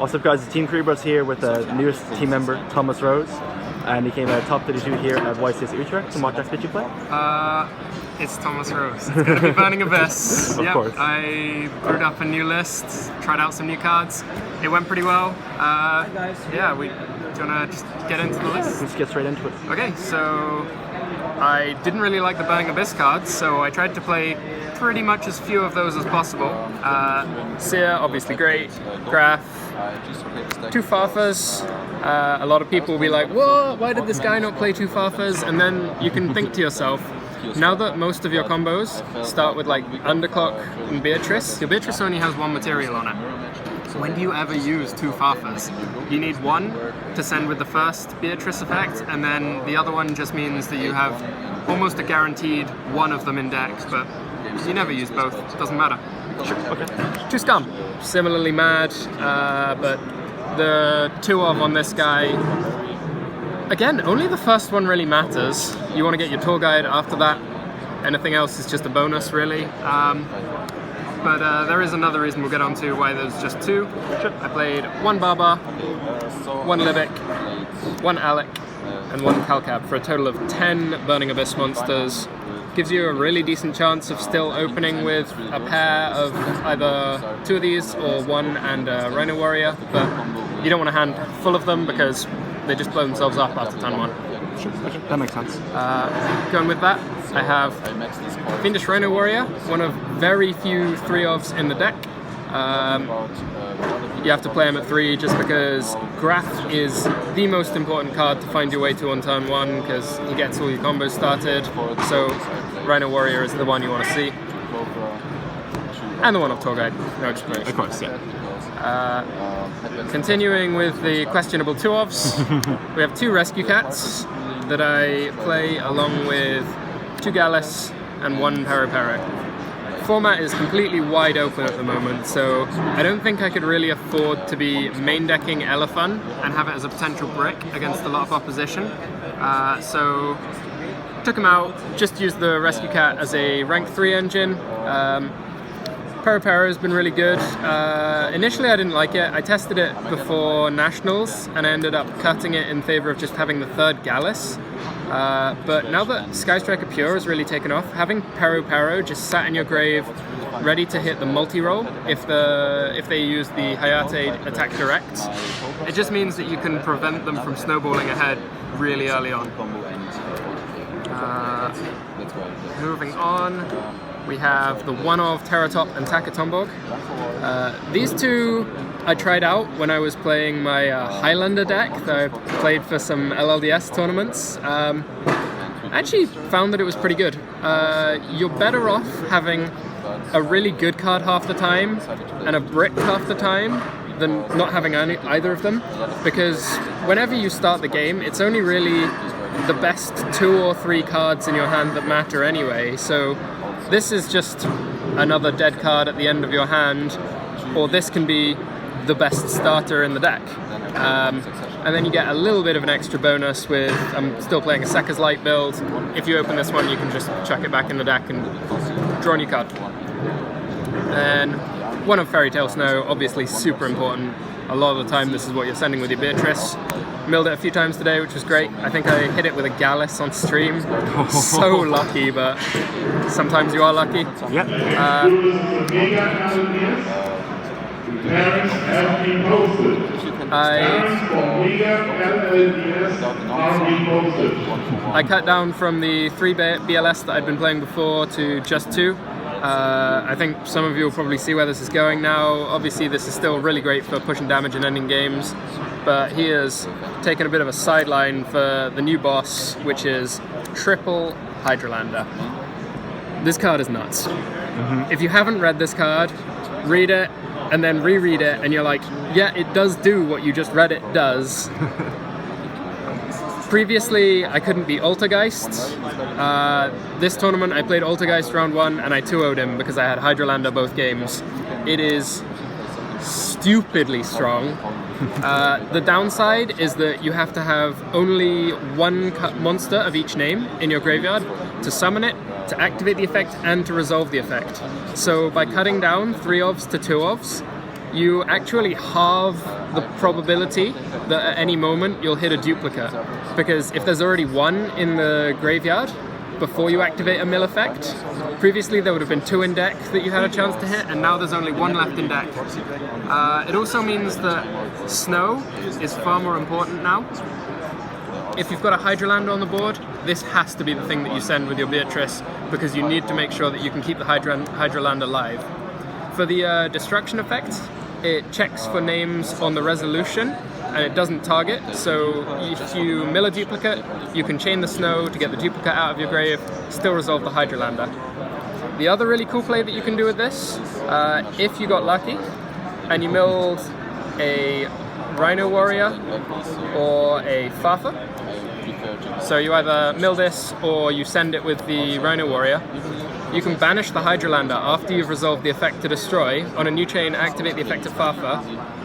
What's up, guys? It's Team Creebros here with the newest team member, Thomas Rose, and he came out top 32 here at YCS Utrecht. And what deck did you play? It's Thomas Rose. It's going to be Burning Abyss. Of course. I brewed up a new list, tried out some new cards. It went pretty well. Do you want to just get into the list? Let's get straight into it. Okay, so I didn't really like the Burning Abyss cards, so I tried to play pretty much as few of those as possible. Seer, obviously great. Graph, 2 Farfas. A lot of people will be like, "Whoa, why did this guy not play 2 Farfas?" And then you can think to yourself, now that most of your combos start with like Underclock and Beatrice, your Beatrice only has 1 material on it. When do you ever use 2 Farfas? You need 1 to send with the first Beatrice effect, and then the other one just means that you have almost a guaranteed 1 of them in deck, but you never use both, doesn't matter. Sure. Okay. 2 Scum, similarly mad, but the 2 of on this guy, again, only the first one really matters. You want to get your tour guide after that. Anything else is just a bonus, really. But there is another reason we'll get on to why there's just 2. I played 1 Baba, 1 Libic, 1 Alec, and 1 Calcab for a total of 10 Burning Abyss monsters. Gives you a really decent chance of still opening with a pair of either 2 of these or 1 and a Rhino Warrior, but you don't want a hand full of them because they just blow themselves up after turn 1. Sure. Okay. That makes sense. Going with that, I have Fiendish Rhino Warrior, one of very few 3-ofs in the deck. You have to play him at 3 just because Graph is the most important card to find your way to on turn 1 because he gets all your combos started. So Rhino Warrior is the one you want to see. And the one of Tour Guide, no explanation. Of course, yeah. Continuing with the questionable 2-ofs, we have 2 Rescue Cats that I play along with 2 Gallus and 1 Pero. Format is completely wide open at the moment, so I don't think I could really afford to be main decking Elephun and have it as a potential brick against a lot of opposition. So took him out, just used the Rescue Cat as a rank 3 engine. Pero has been really good. Initially I didn't like it. I tested it before Nationals and I ended up cutting it in favor of just having the 3rd Gallus. But now that Sky Striker Pure has really taken off, having Pero just sat in your grave, ready to hit the multi-roll if they use the Hayate attack direct, it just means that you can prevent them from snowballing ahead really early on. Moving on, we have the 1 of Terratop and Takatomborg. These 2 I tried out when I was playing my Highlander deck that I played for some LLDS tournaments. I actually found that it was pretty good. You're better off having a really good card half the time and a brick half the time than not having either of them, because whenever you start the game, it's only really the best 2 or 3 cards in your hand that matter anyway. So this is just another dead card at the end of your hand, or this can be the best starter in the deck. And then you get a little bit of an extra bonus with, I'm still playing a Sekka's Light build. If you open this one, you can just chuck it back in the deck and draw a new card. And 1 of Fairy Tale Snow, obviously super important. A lot of the time this is what you're sending with your Beatrice. Milled it a few times today, which was great. I think I hit it with a Gallus on stream. So lucky, but sometimes you are lucky. Yeah. I cut down from the 3 BLS that I'd been playing before to just 2. I think some of you will probably see where this is going now. Obviously this is still really great for pushing damage and ending games, but he has taken a bit of a sideline for the new boss, which is triple Hydralander. This card is nuts. If you haven't read this card, read it and then reread it and you're like, yeah, it does do what you just read it does. Previously, I couldn't beat Altergeist. This tournament, I played Altergeist round 1 and I 2-0'd him because I had Hydralander both games. It is stupidly strong. The downside is that you have to have only 1 monster of each name in your graveyard to summon it, to activate the effect, and to resolve the effect. So by cutting down 3-ofs to 2-ofs, you actually halve the probability that at any moment you'll hit a duplicate. Because if there's already one in the graveyard before you activate a mill effect, previously there would have been 2 in deck that you had a chance to hit, and now there's only 1 left in deck. It also means that snow is far more important now. If you've got a Hydrolander on the board, this has to be the thing that you send with your Beatrice, because you need to make sure that you can keep the Hydrolander alive. For the destruction effect, it checks for names on the resolution, and it doesn't target, so if you mill a duplicate, you can chain the snow to get the duplicate out of your grave, still resolve the Hydrolander. The other really cool play that you can do with this, if you got lucky, and you milled a Rhino Warrior or a Farfa, so you either mill this or you send it with the Rhino Warrior, you can banish the Hydrolander after you've resolved the effect to destroy. On a new chain, activate the effect of Farfa,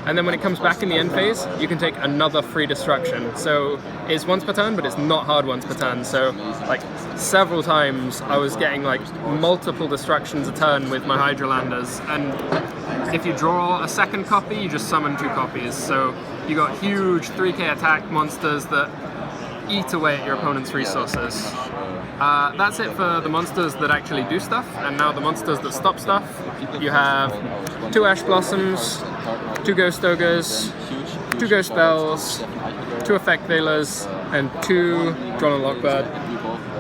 and then when it comes back in the end phase, you can take another free destruction. So it's once per turn, but it's not hard once per turn. So like several times I was getting like multiple destructions a turn with my Hydrolanders, and if you draw a second copy, you just summon 2 copies. So you got huge 3k attack monsters that eat away at your opponent's resources. That's it for the monsters that actually do stuff, and now the monsters that stop stuff. You have 2 Ash Blossoms, 2 Ghost Ogres, 2 Ghost Bells, 2 Effect Veilers, and 2 Drawn and Lockbird.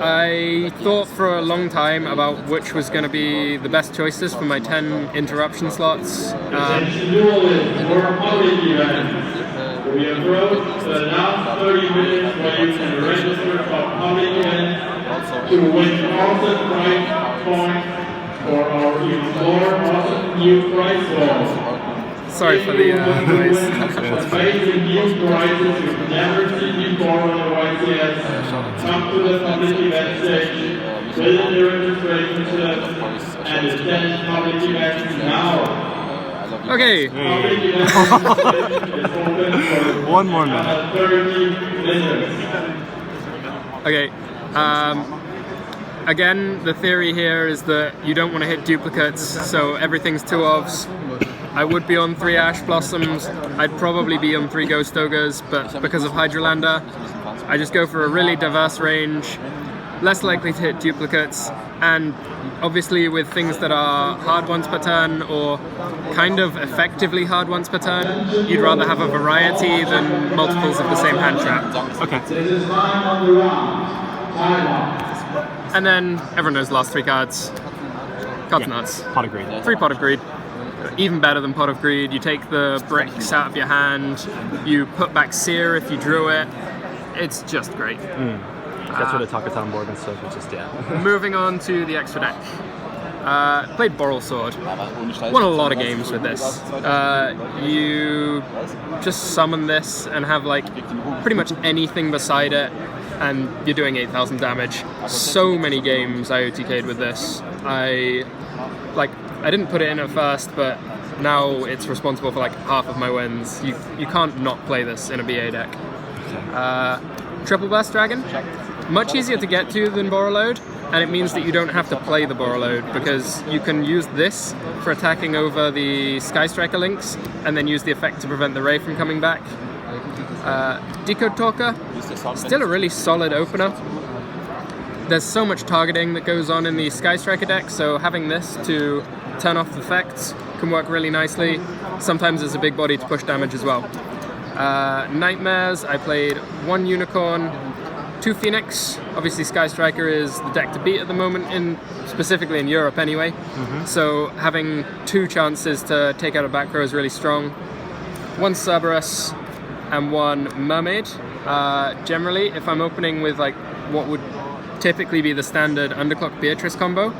I thought for a long time about which was going to be the best choices for my 10 interruption slots. We approach the last 30 minutes where you can register for public events to win awesome prize points for our even more awesome new prize balls. Sorry for the noise. Amazing new prizes you've never seen before on the YCS. Come to the public event stage, visit the registration desk, and attend public events now. Okay. One more minute. Okay. Again, the theory here is that you don't want to hit duplicates, so everything's 2 ofs. I would be on 3 Ash Blossoms. I'd probably be on 3 Ghost Ogres, but because of Hydrolander, I just go for a really diverse range, less likely to hit duplicates, and obviously with things that are hard once per turn or kind of effectively hard once per turn, you'd rather have a variety than multiples of the same hand trap. Okay. And then everyone knows the last 3 cards. Cards nuts. Pot of Greed. 3 Pot of Greed. Even better than Pot of Greed. You take the bricks out of your hand, you put back Seer if you drew it. It's just great. That's for the Takatan board and stuff, it's just, yeah. Moving on to the extra deck. Played Boral Sword. Won a lot of games with this. You just summon this and have like pretty much anything beside it, and you're doing 8,000 damage. So many games I OTK'd with this. I didn't put it in at first, but now it's responsible for like half of my wins. You can't not play this in a BA deck. Triple Burst Dragon, much easier to get to than Borreload, and it means that you don't have to play the Borreload, because you can use this for attacking over the Sky Striker links, and then use the effect to prevent the Ray from coming back. Decode Talker, still a really solid opener. There's so much targeting that goes on in the Sky Striker deck, so having this to turn off the effects can work really nicely. Sometimes there's a big body to push damage as well. Nightmares, I played 1 Unicorn, 2 Phoenix. Obviously Sky Striker is the deck to beat at the moment, specifically in Europe anyway. So having 2 chances to take out a back row is really strong. 1 Cerberus and 1 Mermaid. Generally, if I'm opening with like what would typically be the standard Underclock Beatrice combo,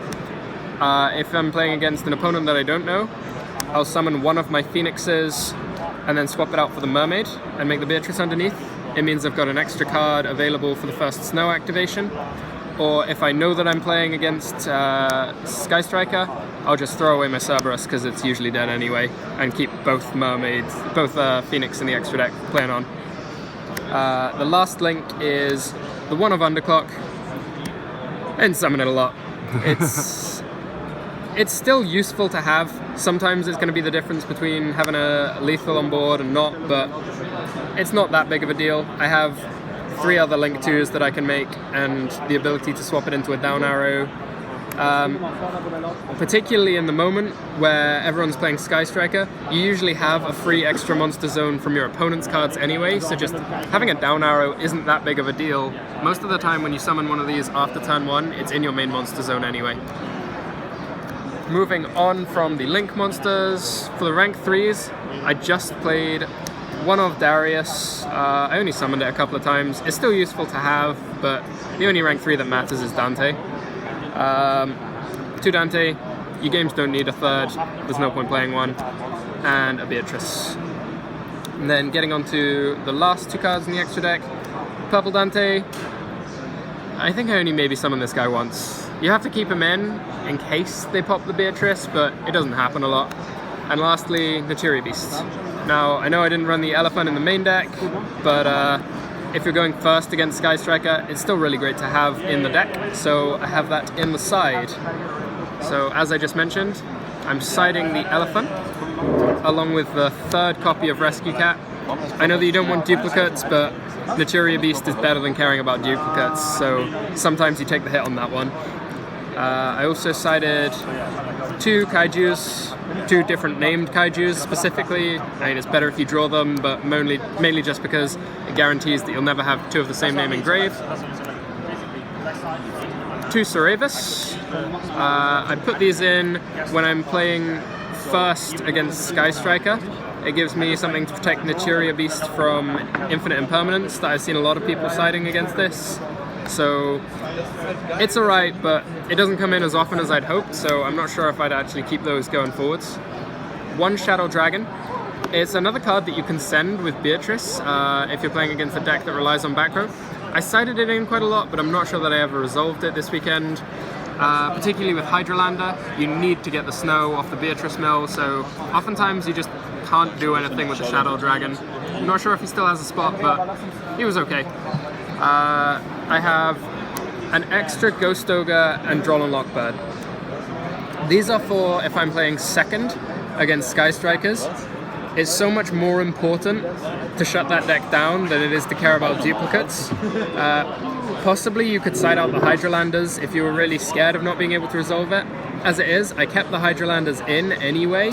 if I'm playing against an opponent that I don't know, I'll summon one of my Phoenixes and then swap it out for the Mermaid and make the Beatrice underneath. It means I've got an extra card available for the first snow activation. Or if I know that I'm playing against Sky Striker, I'll just throw away my Cerberus because it's usually dead anyway, and keep both Mermaids, both Phoenix in the extra deck playing on. The last link is the 1 of Underclock, and summon it a lot. It's it's still useful to have. Sometimes it's going to be the difference between having a lethal on board and not, but it's not that big of a deal. I have 3 other Link 2s that I can make, and the ability to swap it into a down arrow. Particularly in the moment where everyone's playing Sky Striker, you usually have a free extra monster zone from your opponent's cards anyway, so just having a down arrow isn't that big of a deal. Most of the time when you summon one of these after turn 1, it's in your main monster zone anyway. Moving on from the Link monsters, for the rank 3s, I just played one of Darius. I only summoned it a couple of times. It's still useful to have, but the only rank 3 that matters is Dante. 2 Dante, your games don't need a third, there's no point playing one, and a Beatrice. And then getting on to the last 2 cards in the extra deck, Purple Dante. I think I only maybe summoned this guy once. You have to keep him in case they pop the Beatrice, but it doesn't happen a lot. And lastly, Naturia Beast. Now, I know I didn't run the Elephant in the main deck, but if you're going first against Sky Striker, it's still really great to have in the deck, so I have that in the side. So as I just mentioned, I'm siding the Elephant, along with the 3rd copy of Rescue Cat. I know that you don't want duplicates, but Naturia Beast is better than caring about duplicates, so sometimes you take the hit on that one. I also sided 2 Kaijus, 2 different named Kaijus specifically. I mean, it's better if you draw them, but mainly just because it guarantees that you'll never have 2 of the same name engraved. 2 Cerevis. I put these in when I'm playing first against Sky Striker. It gives me something to protect Naturia Beast from infinite impermanence that I've seen a lot of people siding against this. So it's alright, but it doesn't come in as often as I'd hoped, so I'm not sure if I'd actually keep those going forwards. 1 Shadow Dragon. It's another card that you can send with Beatrice if you're playing against a deck that relies on back row. I sided it in quite a lot, but I'm not sure that I ever resolved it this weekend. Particularly with Hydralander, you need to get the snow off the Beatrice mill, so oftentimes you just can't do anything with the Shadow Dragon. I'm not sure if he still has a spot, but he was okay. I have an extra Ghost Ogre and Droll and Lockbird. These are for if I'm playing second against Sky Strikers. It's so much more important to shut that deck down than it is to care about duplicates. Possibly you could side out the Hydralanders if you were really scared of not being able to resolve it. As it is, I kept the Hydralanders in anyway.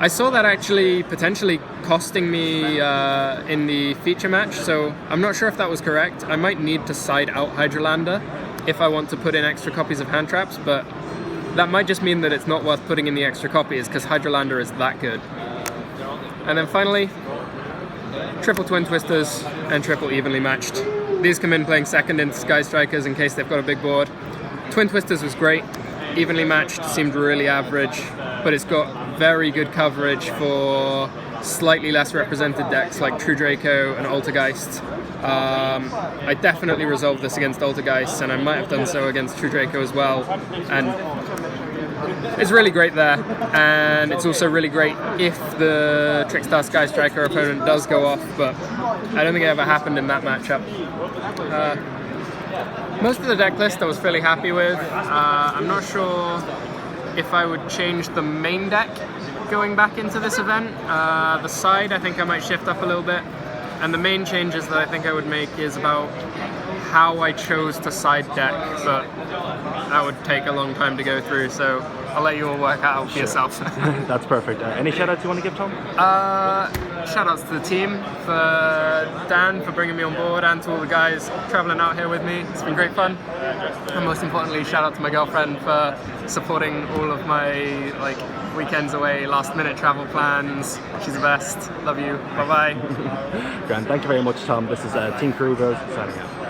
I saw that actually potentially costing me in the feature match, so I'm not sure if that was correct. I might need to side out Hydralander if I want to put in extra copies of hand traps, but that might just mean that it's not worth putting in the extra copies because Hydralander is that good. And then finally, triple Twin Twisters and triple Evenly Matched. These come in playing second into Sky Strikers in case they've got a big board. Twin Twisters was great. Evenly Matched seemed really average, but it's got very good coverage for slightly less represented decks like True Draco and Altergeist. I definitely resolved this against Altergeist, and I might have done so against True Draco as well. And it's really great there, and it's also really great if the Trickstar Sky Striker opponent does go off, but I don't think it ever happened in that matchup. Most of the deck list I was fairly happy with. I'm not sure if I would change the main deck going back into this event. The side I think I might shift up a little bit, and the main changes that I think I would make is about how I chose to side deck, but that would take a long time to go through, so I'll let you all work out for yourselves. That's perfect. Any shout-outs you want to give, Tom? Shout-outs to the team, for Dan for bringing me on board, and to all the guys traveling out here with me. It's been great fun. And most importantly, shout-out to my girlfriend for supporting all of my weekends away, last-minute travel plans. She's the best. Love you. Bye-bye. Grand. Thank you very much, Tom. This is Team Cerebros signing out.